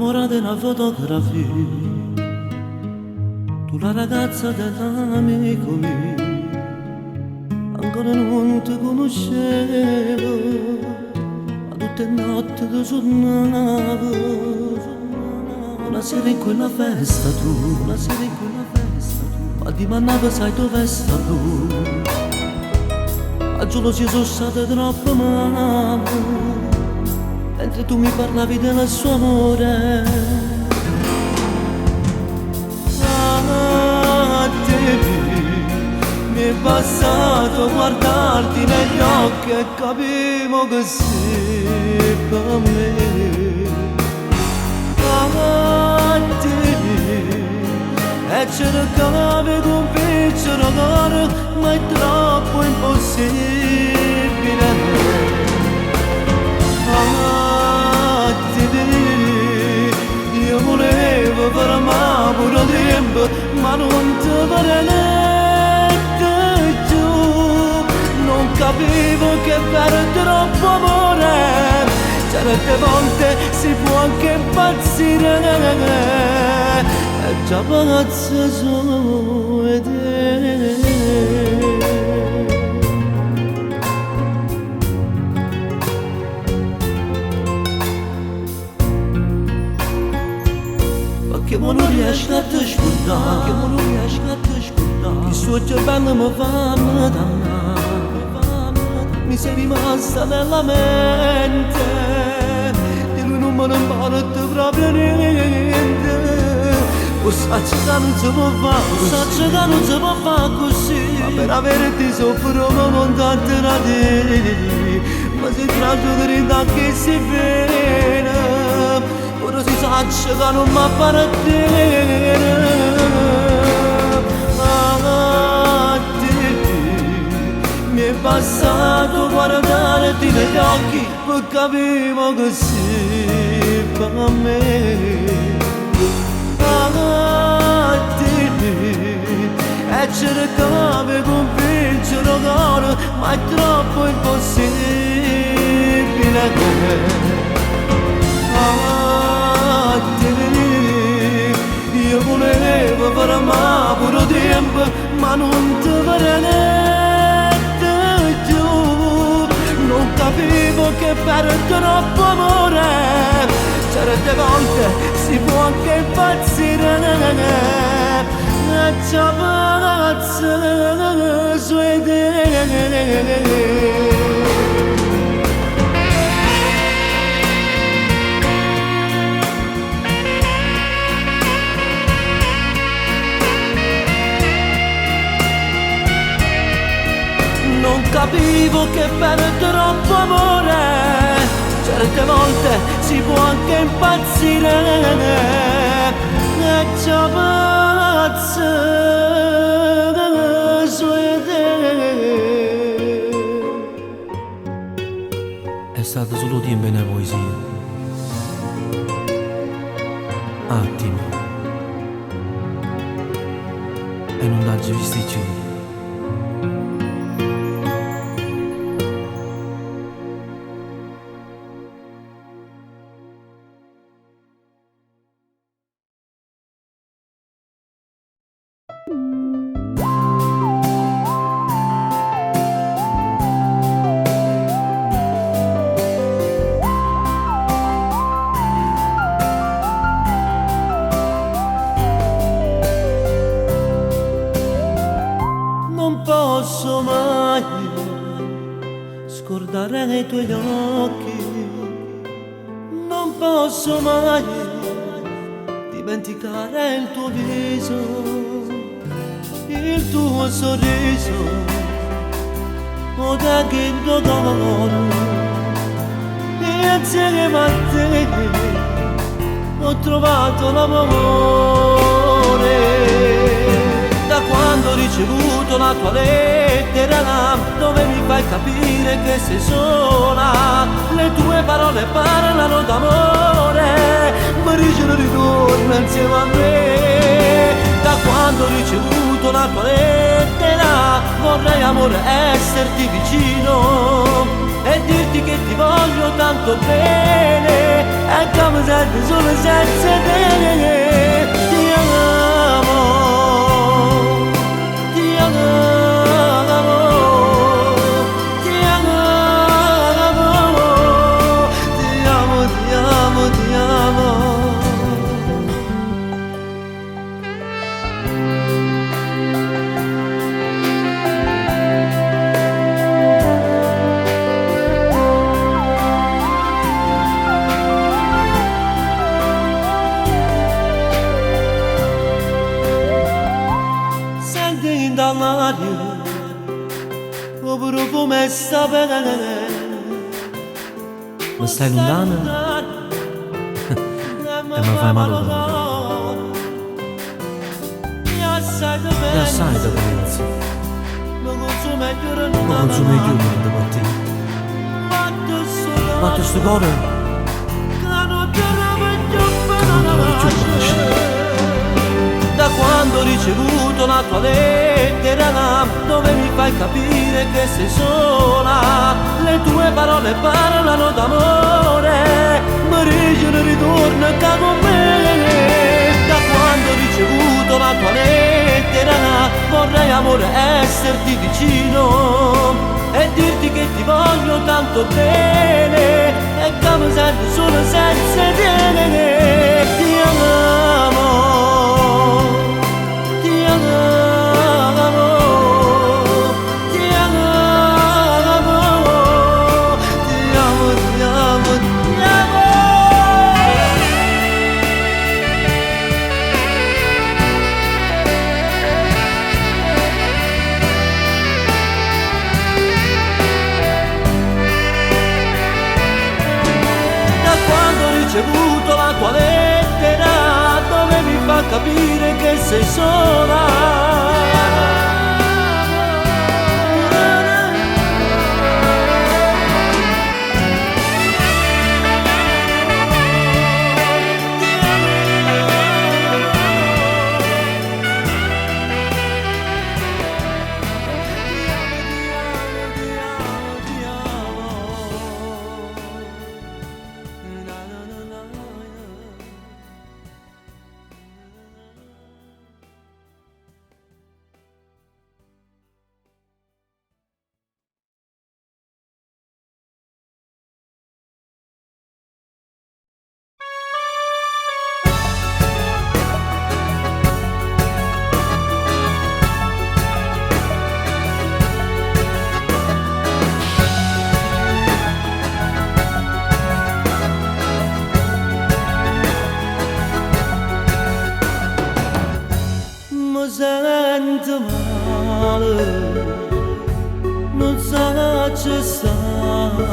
innamorata di una fotografia, tu la ragazza dell'amico mio, ancora non ti conoscevo, ma tutte le notti ti suonavo. Una sera in quella festa tu, una sera in quella festa tu, ma ti mandavo sai dove sta tu, a gelosia sono state troppo male. Mentre tu mi parlavi del suo amore, a te mi è bastato guardarti negli occhi e capivo che sei per me. A te e cercavi di convincere l'amore, ma è troppo impossibile. Io volevo fermare pure tempo, ma non ti veramente tu. Non capivo che per troppo amore certe volte si può anche impazzire, e già pazzo sono te. Che non riesco a te scordare, che non riesco a te scordare, il suo cervello mi fa dannare, mi sei rimasta nella mente, di lui non me ne importa proprio niente. Lo saccio che non si può fare, lo saccio che non si può fare così, ma per averti soffro come tante radici, ma si tratta di che si vede. Ora si saccia che non mi appartiene. A te mi è bastato guardarti negli occhi per capire che sei per me. A te e cercavi di convincere l'amore, ma è troppo impossibile. Io volevo fermare pure tempo, ma non ti veramente tu. Non capivo che per troppo amore certe volte si può anche impazzire, e già pazzo sui te. Non capivo che per troppo amore certe volte si può anche impazzire, e già pazzo sui te. È stato solo tempo nella poesia, attimi, e non da giustizione. Non posso mai scordare i tuoi occhi, non posso mai dimenticare il tuo viso, il tuo sorriso, o da che dolore, e insieme a te ho trovato l'amore. Da quando ho ricevuto la tua lettera, dove mi fai capire che sei sola, le tue parole parlano d'amore, mi dicono ritorna insieme a me. Da quando ho ricevuto la tua lettera, vorrei amore esserti vicino e dirti dirti che ti voglio tanto bene, e come serve solo senza te. Ti amo, ti amo, ti amo, ti amo, ti amo, ti amo. Dall'aria, povero come sta bene, Ma stai lontana? E mi fai male ya sai da Ya sai da pensi, non consumi più ma consumi più da mattina. Quanto sto cuore? Che non te lo riconosci. Da quando ho ricevuto la tua lettera, dove mi fai capire che sei sola, le tue parole parlano d'amore, mi dicono ritorna qua con me. Da quando ho ricevuto la tua lettera, vorrei amore esserti vicino e dirti che ti voglio tanto bene, e come serve solo senza te. Ti amo, ti amo, ti amo, ti amo, ti amo, ti amo. Da quando ho ricevuto la tua lettera, dove mi fa capire che sei sola. Mi sento male, non so ci stare,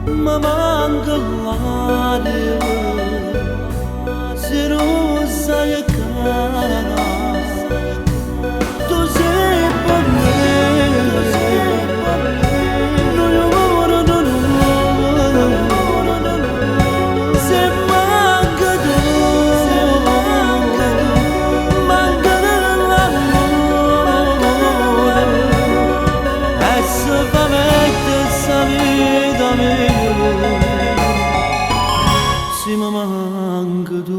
mi manca l'aria, se non sai cara, tu sei per me, non io muoro, non muoro, se manca tu. Se mi manca tu,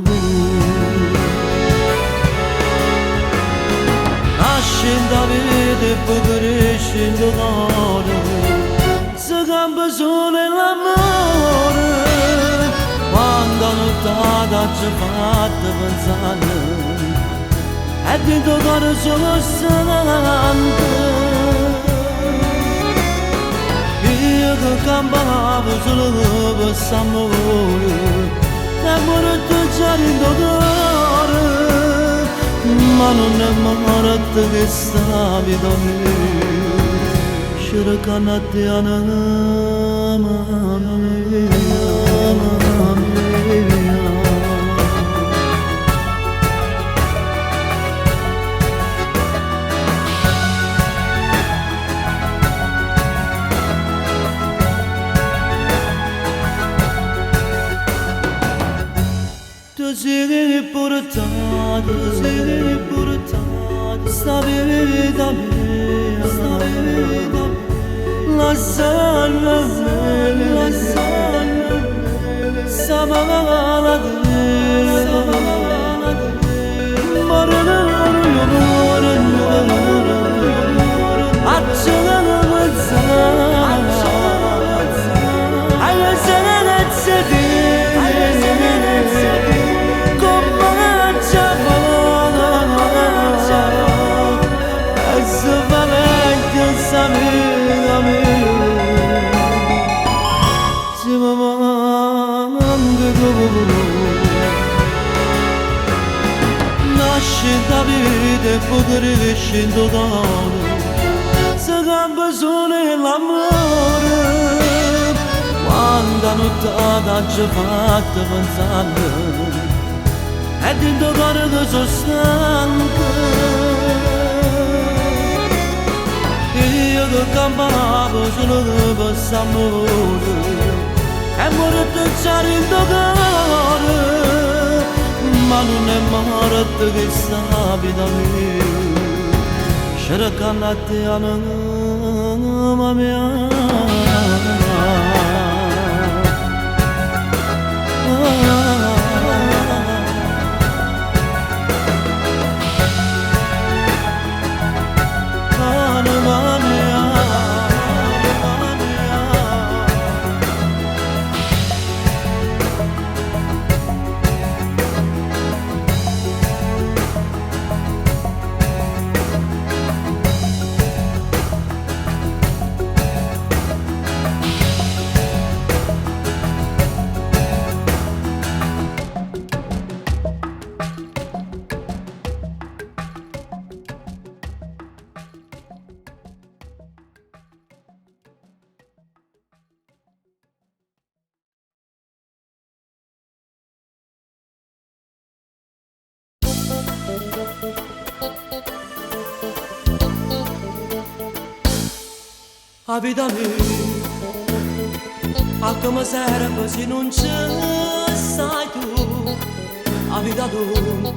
nascendo a vita e poi crescendo d'oro, si cambia solo l'amore, quando la nottata ci ha fatto pensare, e dentro il cuore sono stanco. Io che campavo solo per quest'amore, l'amore ti già rindotore, ma non è morto che stavi da me, cercando a te a sei portato, sta vita mia, lasciami Samala Nasce Davide potere scendo d'oro se gamba sole l'amore quando nottata ci fatta pensando e dentro cuore che sono stanco io che campavo solo per quest'amore e morto già in cuore ma non è morto che sapi da me cercando a te anima mia La vita mia, a come serve se non ci sai tu, la vita tu,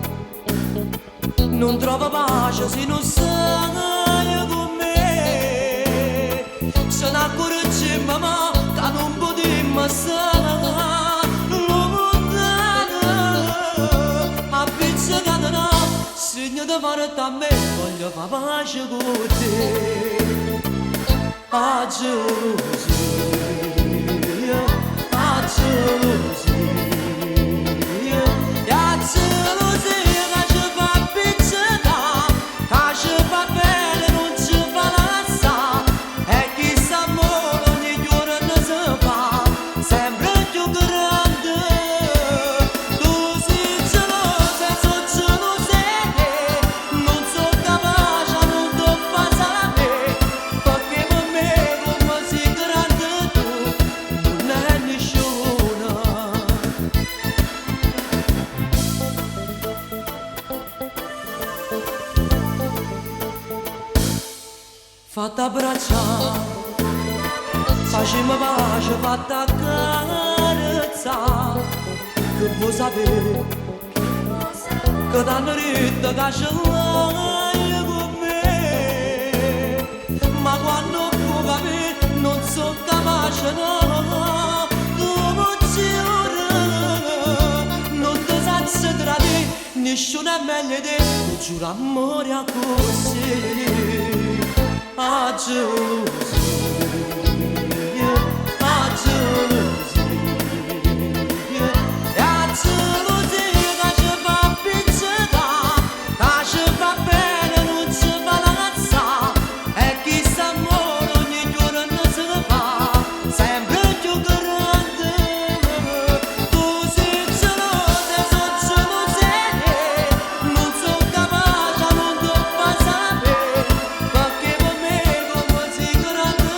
non trova pace se non sei con me, se ne accorge mamma che non potremmo stare lontano, a pizzicata no, segno di fare a me, voglio fare pace con te. A gelosia, a gelosia, a gelosia che ci fa pizzicare, che ci fa bene non ci fa lassare, e chi s'amore ogni giorno si fa, sempre più grande. Tu sei gelosa, sono gelosa, non sono capace, non ti fa sapere, perché fatta abbracciare, facciamo pace, fatta accarezzare, che vuoi sapere, che t'hanno detto che ce l'hai con me, ma quando puoi capire non sono capace, no, emozione, non ti sai tradire, nessuno è meglio di te, giuro amore a così. A gelosia, a gelosia, a gelosia che ci fa pizzicare, che ci fa bene non ci fa lassare, e chi s'amore ogni giorno si fa, sempre più grande. Tu sei gelosa, sono gelosa, non sono capace, non ti fa sapere, perché per me come sei grande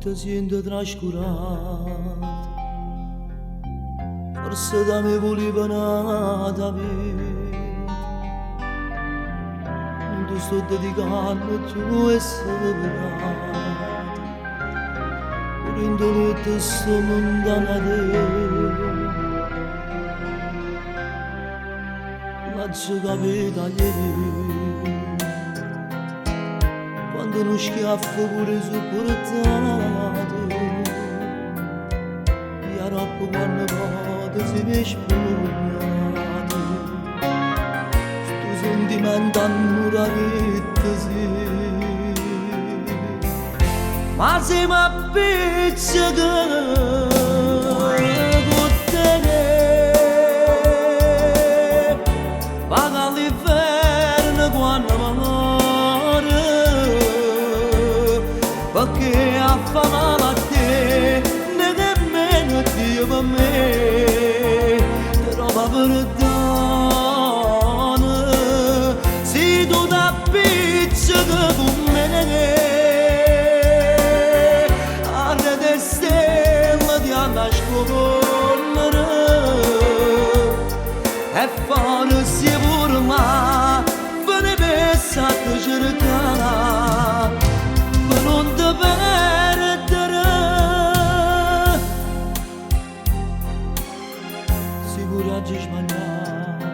ti sento trascurato, forse da me voleva nata non ti sto dedicando più e separato, pure in dolore sto lontana da te, l'ho capita ieri. Quando uno schiaffo pure supportato, io rappo quando vado si mi spugnato, sto sentimento annurato sì, ma se mi appiccica con te, paga l'inferno quando perché a fa male a te, nemmeno Dio per me, però va perdono, se tu da pizzica con me, arre de stelle ti hanno a scorrere, e fare si pure ma, ve ne pensa a te cercare, non ti perdere, sicuro oggi sbagliato,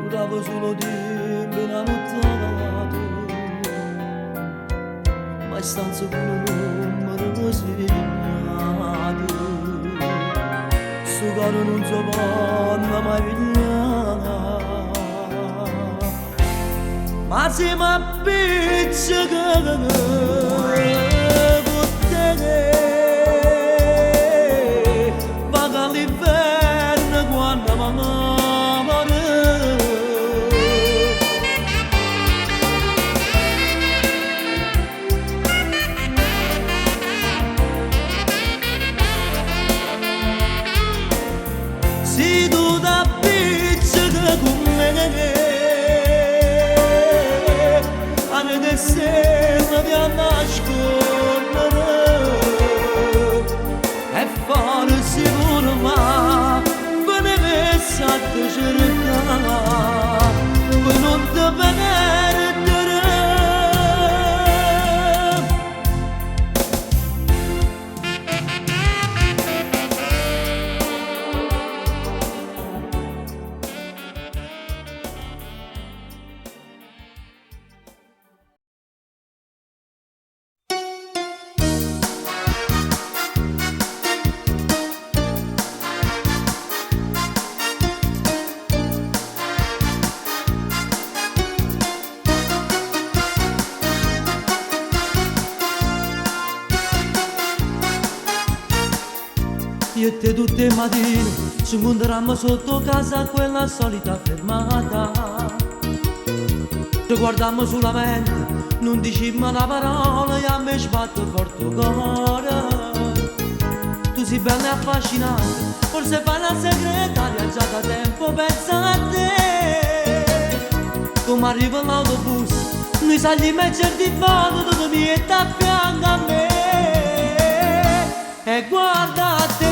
duravo solo tempo e la nottata, ma è stanza con un numero segnato, sto caro non si può mai pigliare, ma se mi appiccica con te, vaga l'inferno quando m'amore. Se tu t'appiccica con me, stelle di nascondere e fare sicuro ma ve ne pensa a te cercare per non ti perdere. Io e te tutte le mattine ci incontrammo sotto casa quella solita fermata, ti guardammo sulla mente, non dicimmo una parola e a me sbatte forte il cuore. Tu sei bella e affascinante, forse fai la segretaria, già da tempo pensa a te. Come arriva l'autobus, noi saliamo e certi foto, tu mi metti a fianco a me. E guarda a te,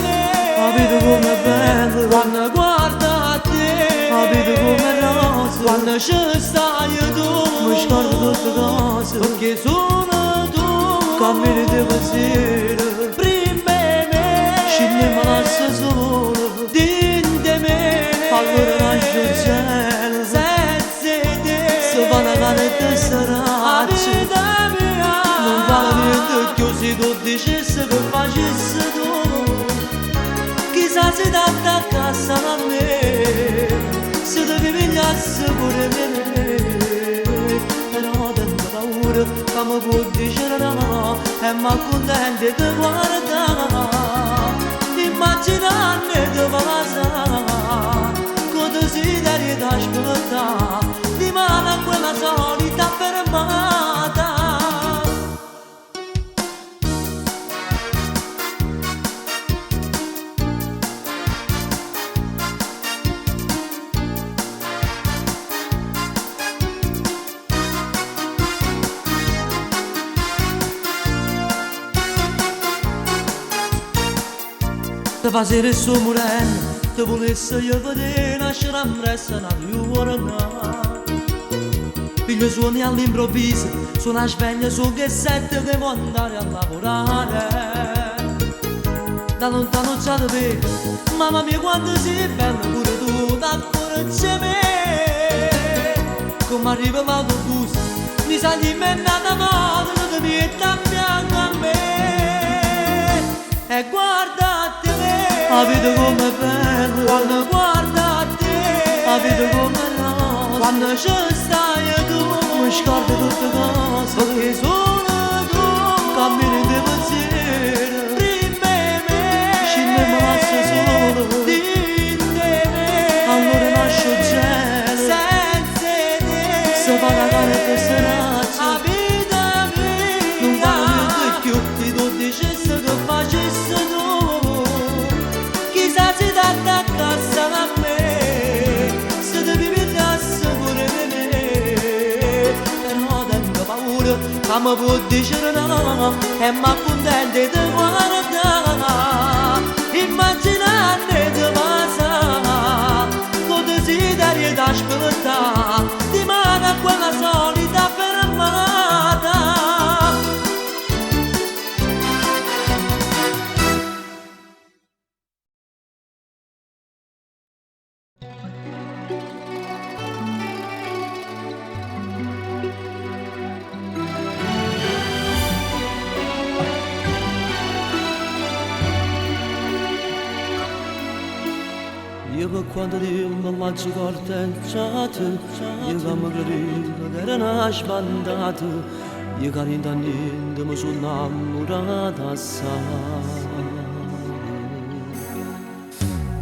capito come è bello, quando guarda a te, capito come è rosa, quando ci stai tu, mi scordo tutte cose, perché sono tu, cammini di pensiero, prima me, scendi mi lascia solo, dinte me, allora lascio il cielo, senza te, se va una canetta saraccia, non vale niente che se tu dicessi che facessi tu, chissà se ti attaccasse a me, se ti pigliassi pure me, però tanta paura che mi può dire no, e mi accontento di guardare, immaginarmi di passare, con desiderio di ascoltare, di mano a quella solita fermata. Te fazer su moreno, te volesse io vedere nascere a mressa na tua figlio suoni all'improvviso, suona sveglia su che sette devo andare a lavorare. Da lontano già te vedo, mamma mia quanto sei bella pure tu, d'accordo c'è me. Come arriva l'autobus, mi sa di me nata male, non ti metti a fianco a me. E guardate me, la vita com'è bella, quando guardate, la vita com'è rosa, quando ci stai tu, mi scordo tutte cose, perché sono tu, cammini di pensiero, prima me, scende mi lascia solo, dite me, allora lascio gelo, senza te, se va da cara per seraccia, la vita mia, non vale niente più, ti tu dicessi che facessi tu, chissà se ti attacca a me, se ti pigliassi pure di me, però tengo paura, che mi può dire no, e mi accontento di guardare, immaginare di passare, con desiderio da aspettare, di mano a quella solita fermata. Io per quanto tempo faccio corteggiato, io che mi credevo che era una sbandata, io che niente mi sono innamorata assai.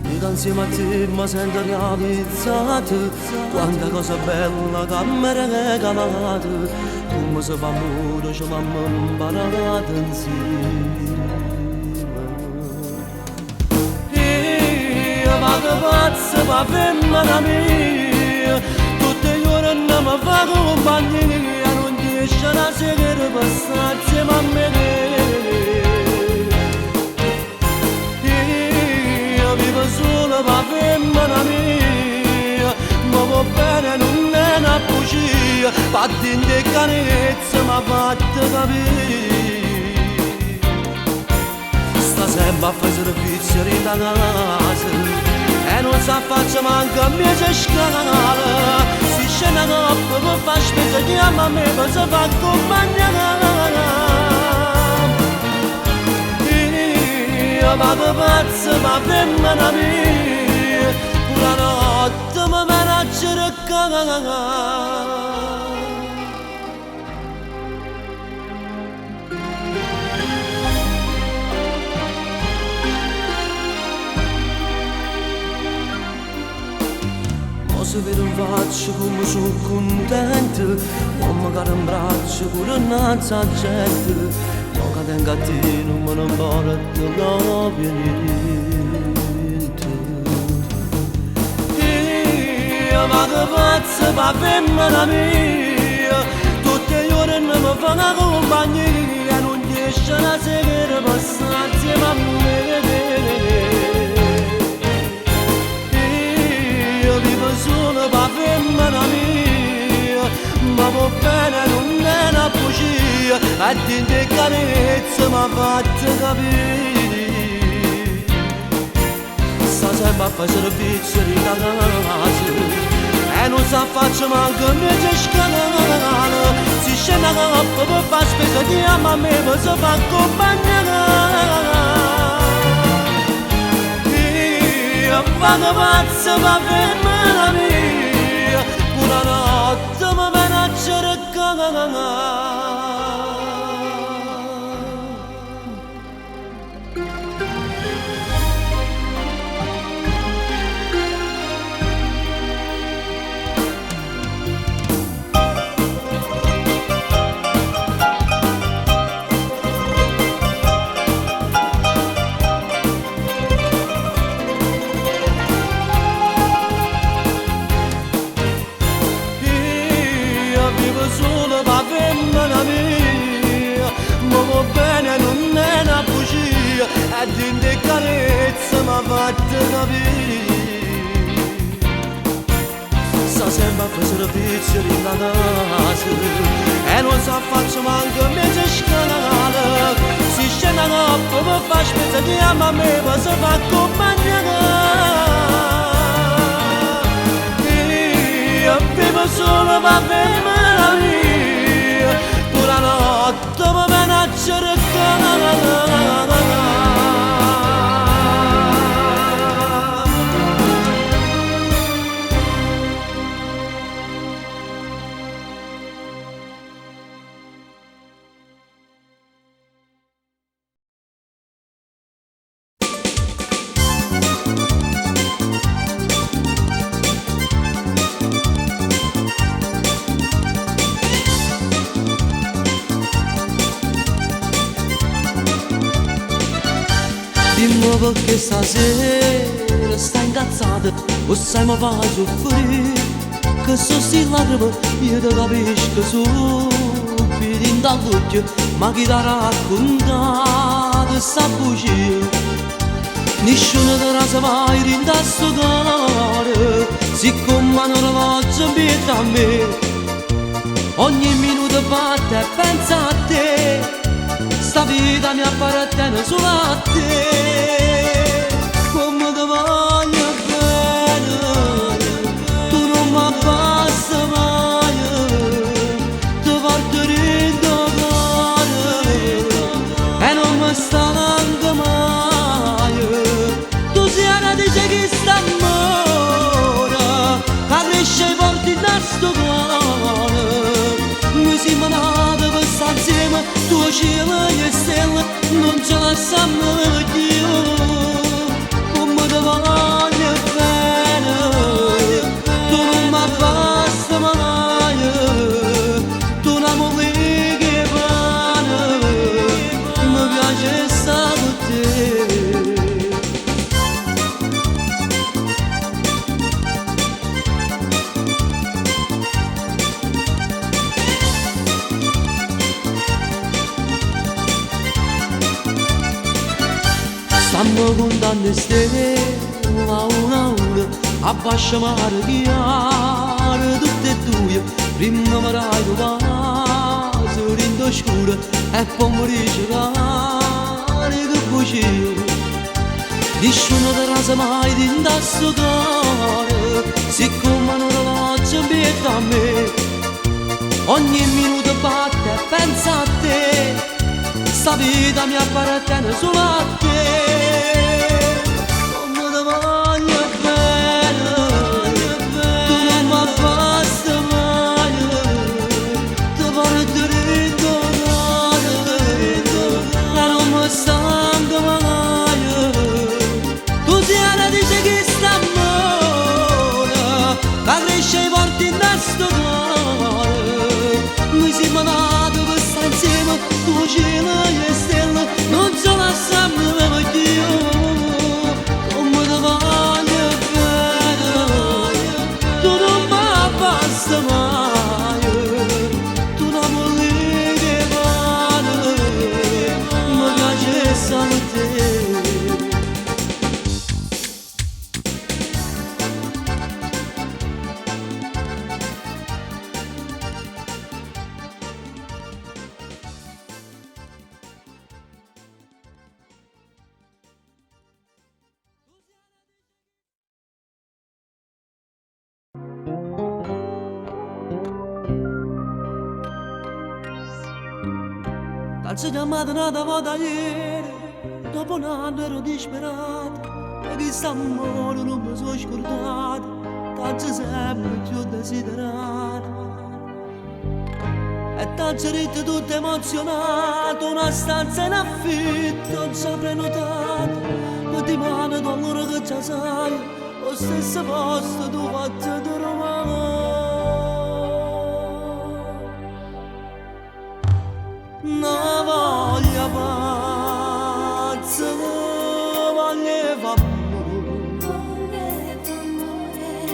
Io che insieme a te mi sento realizzato, quanta cosa bella che mi hai regalato, come si fa amore ci abbiamo imparato insieme. Vado pazzo ma femmina mia, tutte le ore non mi fa compagnia, non riesce a seguire passare insieme a me. Io vivo solo ma femmina mia, ma va bene non è una bugia, fatti in te carezza mi ha fatto capire. Sta sempre a fare servizio in casa, e non sa faccia manca a me se scala, si scena troppo per far spesa, chiama a me per si fa accompagnare. Io vado pazzo ma femmina mia, pure notte mi viene a cercare. Se vedo in faccia come sono contento, o magari in braccio pure innanzi a gente, io che tengo a te non me ne importa proprio niente. Io vado pazzo per femmina mia, tutte le ore non mi fa una compagnia, non riesce a seguire passare insieme a me. Solo per femmina mia, ma va bene non è una bugia, a te carezza mi ha fatto capire. Sta sempre a fare servizio in casa, e non sa faccia manca me se scala, si scende a coppa per far spesa, chiama a me per si fa accompagnare. Vado pazzo ma femmina mia, pure notte mi viene a cercare. Solo per femmina mia, ma va bene non è una bugia, e di carezza capire. Sta sempre a fare servizio in la casa e non sa faccio manco mezzo scandalo. Si scende troppo per far spezza di a me per si fa accompagnare. Io vivo solo per me mia, tu la notte mi viene a cercare. Di nuovo che stasera stai incazzata o sai mi fai soffrire, che so sti lacrime io ti capisco subito in dall'occhio, ma chi ti ha raccontato sta bugia? Nessuno te la sa mai in sto cuore, siccome non la voglio pietà a me, ogni minuto batte e pensa a te. Sta vita mi appartiene solo a te. Come ti voglio bene, tu non mi abbassi mai, ti porto in tuo cuore e non mi stanco mai. Tu sei una dice che sta amore, che riesce ai porti da sto cuore. Noi siamo nati per stare insieme, tuo cielo e stelle, non ce la sanno più. Come ti voglio bene, tu non mi abbassi mai, tu non mi che pane, mi piace stare con te. Stiamo contando stelle a una, abbascia mare chiaro tutte e due, prima farai tu vaso rindo scuro e poi morisci che bucio. Nessuno te la sa mai di sto cuore, siccome non la voglio pietà a me, ogni minuto batte e pensa a te. Sta vita mi appartiene solo a te. Come ti voglio bene, tu non mi abbassi mai, ti porto in tuo cuore e non mi stanco mai. Tu sei una dice che sta amore, che cresce ai porti da sto cuore. Noi siamo nati per stare insieme, tuo cielo e stelle, non ce la sanno più. Come ti voglio bene, tu non mi abbassi mai, tu non mi che pane, mi piace stare con te. T'alzo chiamata nata volta ieri, dopo un anno ero disperato, e di st'amore non mi sono scordato, t'alzo sempre più desiderato. E t'alzo ritto tutto emozionato, una stanza in affitto, non so prenotato, ma ti mando d'allora che già sai, lo stesso posto tu faccio dormire. Non voglio pazzo, voglio amore,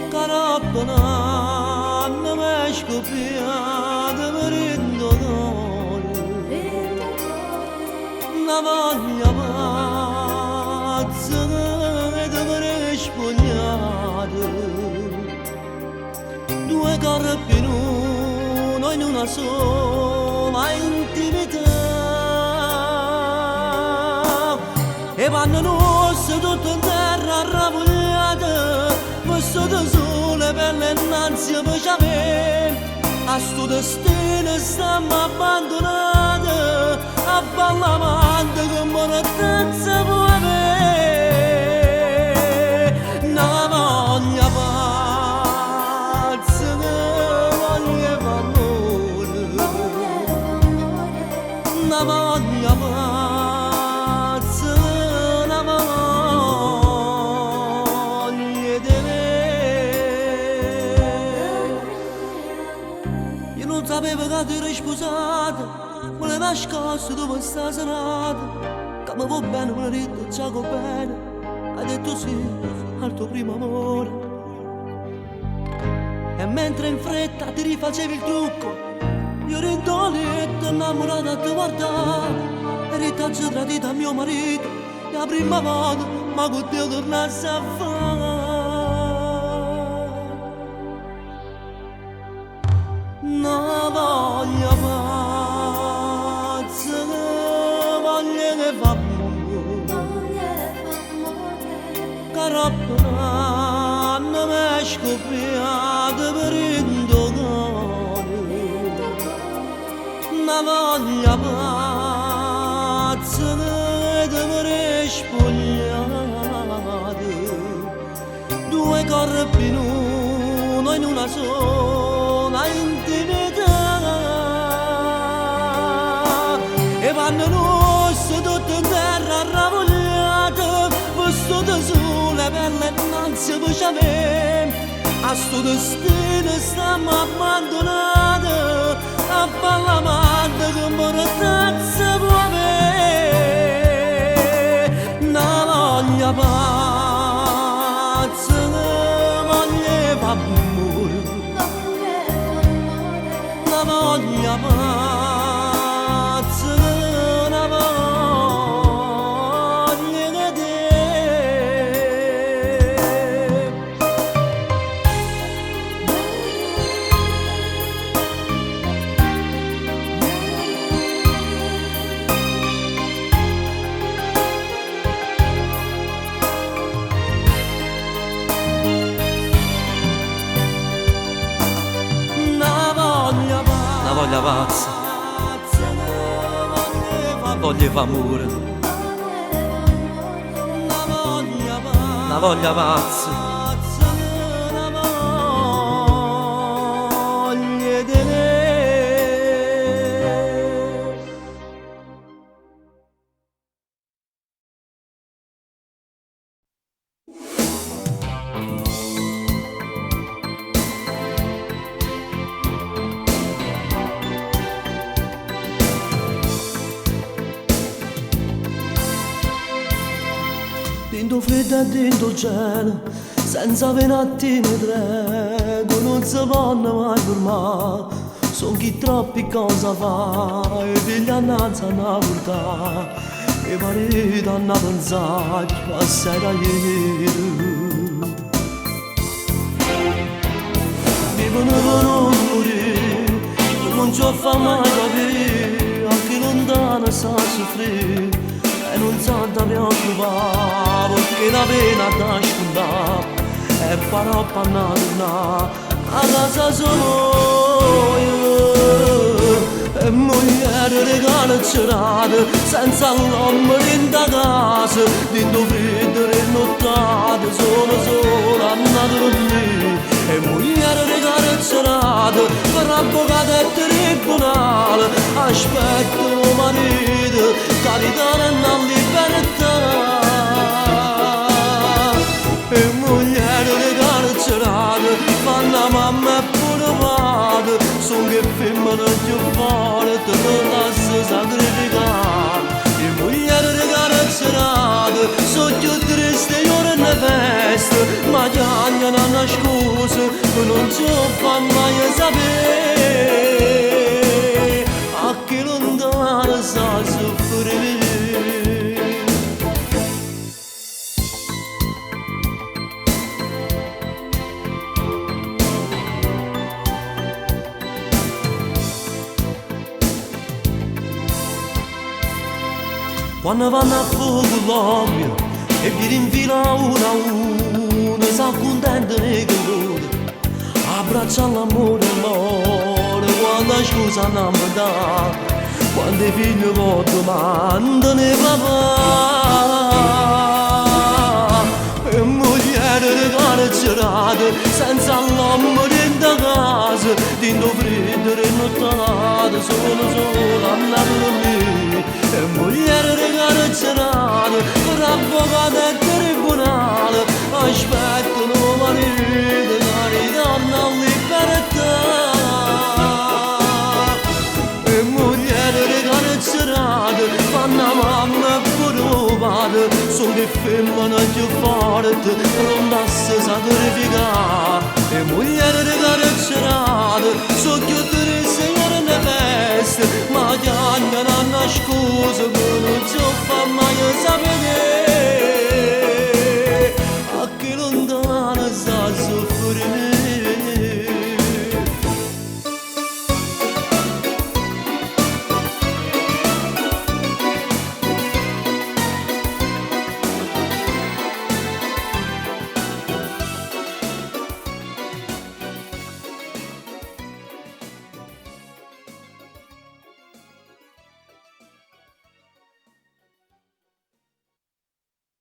carabana, non mi scoppiate per il dolore. Non voglio pazzo, per corre più in uno in una sola intimità. E vanno nostre tutto in terra ravogliate, questo da sole per l'innanzi per c'avere. A sto destino stiamo abbandonati, a ballamante come una danza può avere. Una voglia pazza, una voglia d'amore, una voglia pazza, una voglia di non sapevo che ti eri sposata, me l'hai nascosto dove sta serata. Che mi va bene, me l'hai detto, già va bene. Hai detto sì al tuo primo amore. E mentre in fretta ti rifacevi il trucco, io ero indolente, innamorata a te guardare. Eri già tradita a mio marito, la prima volta, ma con te tornassi a fare. Una voglia pazza, una voglia che fa male, che rapporano me scopriate per indogare. Una voglia pazza che ti vorrei spogliare, due corpi in uno in una sola intimità. E vanno nostre tutte in terra ravogliate, questo da sole per l'innanzi per c'avere. A sto destino stiamo abbandonati, a ballamante come una tazza può avere. Una voglia pazza, una voglia d'amore, una voglia pazza, una voglia di te. Una voglia pazza, voglia d'amore, una voglia pazza, una voglia di te. Dentro freddo e dentro cielo, senza avere un attimo di tregua, non si possono mai fermare. Sono chi troppi cosa fa, e figli annanzi hanno portato, e marito hanno pensato che passai da ieri. Vivono per non morire, non ci fa mai capire, anche lontano sa soffrire. E non sa da preoccupare, perché la pena da scontare e farò panna tornare a casa solo io. E moglie regala cerate, senza l'uomo in da casa, dentro freddo e nottate, sola andata a dormire. E moglie regala cerate, per avvocato e tribunale, aspetto marito, carità e non libertà. E moglie regala cerate, fanno mamma e pure padre, son che femmina più forte, te lo lascio sacrificare. E moglie regala cerate, sono più triste io ne festa, ma chiamano una scusa, non ci fa mai sapere, a chi lontano sa soffrire. quando vanno a fuoco l'olio e vi rinfila una a una, si accontentano i colori, abbraccia l'amore e l'amore, quando scusa non mi dà, quando i figli lo domandano papà. E moglie carcerate, senza l'uomo dentro casa, dentro freddo e nottata, solo andare a dormire. E moglie carcerate, per avvocato e tribunale, aspettano marito, carità a libertà. E moglie carcerate, fanno mamma e pure padre, sono le femmine più forti, pronte a si sacrificare. E moglie carcerate, sono più triste e ne veste, ma chiamano a nascosto, che non ci fa mai sapere.